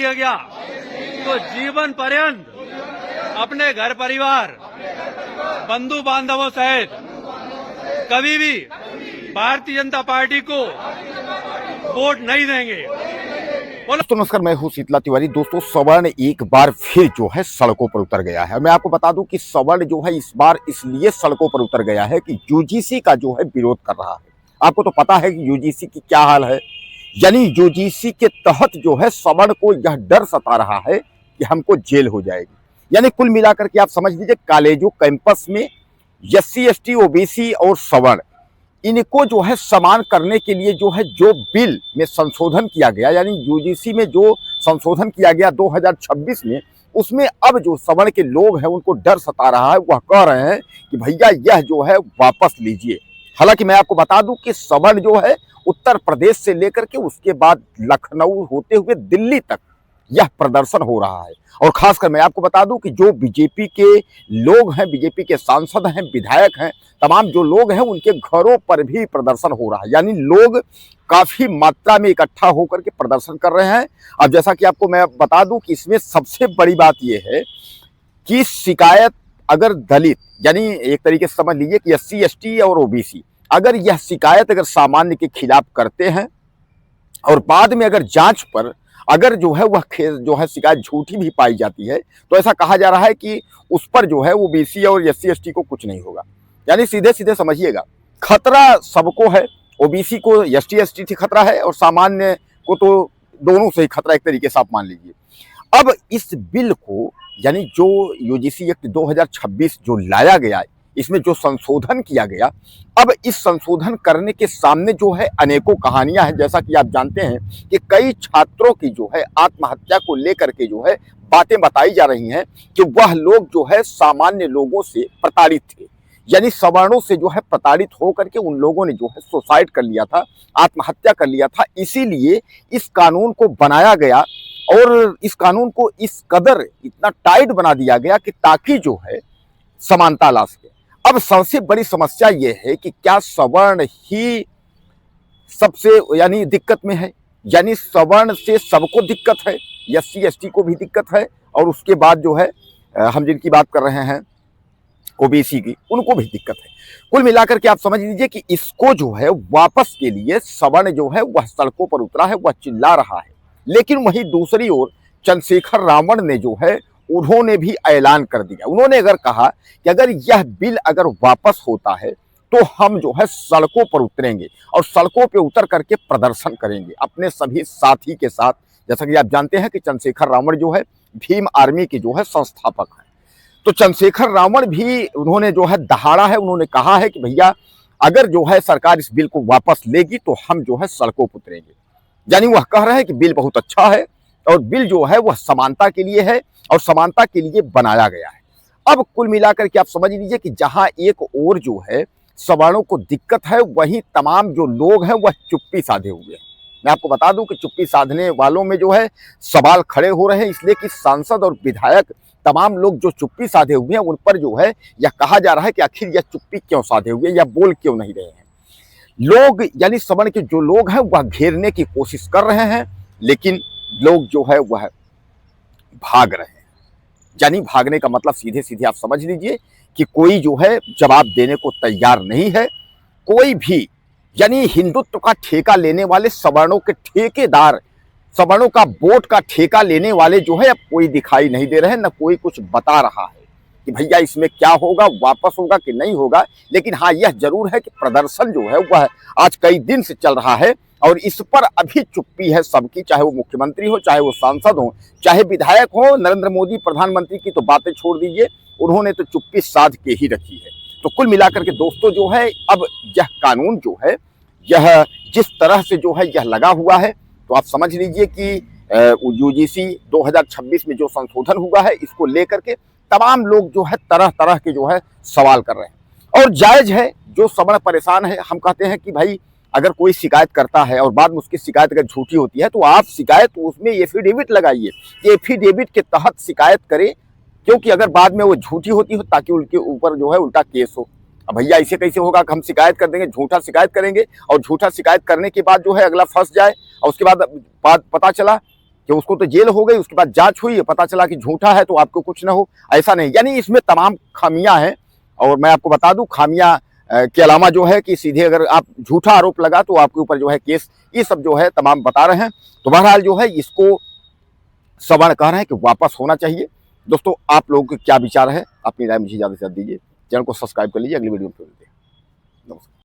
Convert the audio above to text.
दिया गया तो जीवन पर्यंत अपने घर परिवार बंधु बांधवों सहित कभी भी भारतीय जनता पार्टी को वोट नहीं देंगे। दोस्तों नमस्कार, मैं हूं शीतला तिवारी। दोस्तों सवर्ण एक बार फिर जो है सड़कों पर उतर गया है। मैं आपको बता दूं कि सवर्ण जो है इस बार इसलिए सड़कों पर उतर गया है कि यूजीसी का जो है विरोध कर रहा है। आपको तो पता है कि यूजीसी की क्या हाल है, यानी यूजीसी के तहत जो है सवर्ण को यह डर सता रहा है कि हमको जेल हो जाएगी। यानी कुल मिलाकर के आप समझ लीजिए कॉलेजों कैंपस में SC ST OBC और सवर्ण इनको जो है समान करने के लिए जो है जो बिल में संशोधन किया गया, यानी यूजीसी में जो संशोधन किया गया 2026 में, उसमें अब जो सवर्ण के लोग हैं उनको डर सता रहा है। वह कह रहे हैं कि भैया यह जो है वापस लीजिए। हालांकि मैं आपको बता दूं कि सवर्ण जो है उत्तर प्रदेश से लेकर के उसके बाद लखनऊ होते हुए दिल्ली तक यह प्रदर्शन हो रहा है। और खासकर मैं आपको बता दूं कि जो बीजेपी के लोग हैं, बीजेपी के सांसद हैं, विधायक हैं, तमाम जो लोग हैं उनके घरों पर भी प्रदर्शन हो रहा है। यानी लोग काफी मात्रा में इकट्ठा होकर के प्रदर्शन कर रहे हैं। अब जैसा कि आपको मैं बता दूं कि इसमें सबसे बड़ी बात यह है कि शिकायत अगर दलित, यानी एक तरीके से समझ लीजिए कि SC ST और OBC अगर यह शिकायत अगर सामान्य के खिलाफ करते हैं और बाद में अगर जांच पर अगर जो है वह जो है शिकायत झूठी भी पाई जाती है, तो ऐसा कहा जा रहा है कि उस पर जो है OBC और SC ST को कुछ नहीं होगा। यानी सीधे सीधे समझिएगा, खतरा सबको है। OBC को SC ST से खतरा है और सामान्य को तो दोनों से ही खतरा, एक तरीके से आप मान लीजिए। अब इस बिल को, यानी जो यूजीसी एक्ट 2026 जो लाया गया, इसमें जो संशोधन किया गया, अब इस संशोधन करने के सामने जो है अनेकों कहानियां हैं। जैसा कि आप जानते हैं कि कई छात्रों की जो है आत्महत्या को लेकर के जो है बातें बताई जा रही हैं कि वह लोग जो है सामान्य लोगों से प्रताड़ित थे, यानी सवर्णों से जो है प्रताड़ित होकर के उन लोगों ने जो है सुसाइड कर लिया था, आत्महत्या कर लिया था। इसीलिए इस कानून को बनाया गया और इस कानून को इस कदर इतना टाइट बना दिया गया कि ताकि जो है समानता ला सके। अब सबसे बड़ी समस्या यह है कि क्या सवर्ण ही सबसे यानी दिक्कत में है, यानी सवर्ण से सबको दिक्कत है, SC ST को भी दिक्कत है और उसके बाद जो है हम जिनकी बात कर रहे हैं OBC की, उनको भी दिक्कत है। कुल मिलाकर के आप समझ लीजिए कि इसको जो है वापस के लिए सवर्ण जो है वह सड़कों पर उतरा है, वह चिल्ला रहा है। लेकिन वहीं दूसरी ओर चंद्रशेखर रावण ने जो है उन्होंने भी ऐलान कर दिया। उन्होंने अगर कहा कि अगर यह बिल अगर वापस होता है तो हम जो है सड़कों पर उतरेंगे और सड़कों पर उतर करके प्रदर्शन करेंगे अपने सभी साथी के साथ। जैसा कि आप जानते हैं कि चंद्रशेखर रावण जो है भीम आर्मी के जो है संस्थापक हैं, तो चंद्रशेखर रावण भी उन्होंने जो है दहाड़ा है। उन्होंने कहा है कि भैया अगर जो है सरकार इस बिल को वापस लेगी तो हम जो है सड़कों पर उतरेंगे। यानी वह कह रहे हैं कि बिल बहुत अच्छा है और बिल जो है वह समानता के लिए है और समानता के लिए बनाया गया है। अब कुल मिलाकर के आप समझ लीजिए कि जहां एक और जो है सवर्णों को दिक्कत है, वहीं तमाम जो लोग हैं वह चुप्पी साधे हुए हैं। मैं आपको बता दूं कि चुप्पी साधने वालों में जो है सवाल खड़े हो रहे हैं, इसलिए कि सांसद और विधायक तमाम लोग जो चुप्पी साधे हुए हैं उन पर जो है यह कहा जा रहा है कि आखिर यह चुप्पी क्यों साधे हुए, या बोल क्यों नहीं रहे हैं। लोग यानी सवर्ण के जो लोग हैं वह घेरने की कोशिश कर रहे हैं, लेकिन लोग जो है वह भाग रहे हैं। यानी भागने का मतलब सीधे सीधे आप समझ लीजिए कि कोई जो है जवाब देने को तैयार नहीं है। कोई भी, यानी हिंदुत्व का ठेका लेने वाले सवर्णों के ठेकेदार, सवर्णों का वोट का ठेका लेने वाले जो है अब कोई दिखाई नहीं दे रहे हैं, न कोई कुछ बता रहा है कि भैया इसमें क्या होगा, वापस होगा कि नहीं होगा। लेकिन हाँ, यह जरूर है कि प्रदर्शन जो है वह आज कई दिन से चल रहा है और इस पर अभी चुप्पी है सबकी, चाहे वो मुख्यमंत्री हो, चाहे वो सांसद हो, चाहे विधायक हो। नरेंद्र मोदी प्रधानमंत्री की तो बातें छोड़ दीजिए, उन्होंने तो चुप्पी साध के ही रखी है। तो कुल मिलाकर के दोस्तों जो है अब यह कानून जो है यह जिस तरह से जो है यह लगा हुआ है, तो आप समझ लीजिए कि यूजीसी 2026 में जो संशोधन हुआ है इसको लेकर के तमाम लोग जो है तरह तरह के जो है सवाल कर रहे हैं। और जायज है, जो सवर्ण परेशान है, हम कहते हैं कि भाई अगर कोई शिकायत करता है और बाद में उसकी शिकायत अगर झूठी होती है तो आप शिकायत उसमें एफिडेविट लगाइए, एफिडेविट के तहत शिकायत करें, क्योंकि अगर बाद में वो झूठी होती हो ताकि उनके ऊपर जो है उल्टा केस हो। अब भैया ऐसे कैसे होगा कि हम शिकायत कर देंगे, झूठा शिकायत करेंगे और झूठा शिकायत करने के बाद जो है अगला फंस जाए और उसके बाद पता चला कि उसको तो जेल हो गई, उसके बाद जांच हुई, पता चला कि झूठा है तो आपको कुछ ना हो, ऐसा नहीं। यानी इसमें तमाम खामियां हैं। और मैं आपको बता दूं खामियां के अलावा जो है कि सीधे अगर आप झूठा आरोप लगा तो आपके ऊपर जो है केस, ये सब जो है तमाम बता रहे हैं। तो बहरहाल जो है इसको सवर्ण कह रहे हैं कि वापस होना चाहिए। दोस्तों आप लोगों के क्या विचार है, अपनी राय मुझे ज्यादा से ज्यादा दीजिए। चैनल को सब्सक्राइब कर लीजिए। अगली वीडियो में फिर मिलते हैं। नमस्कार।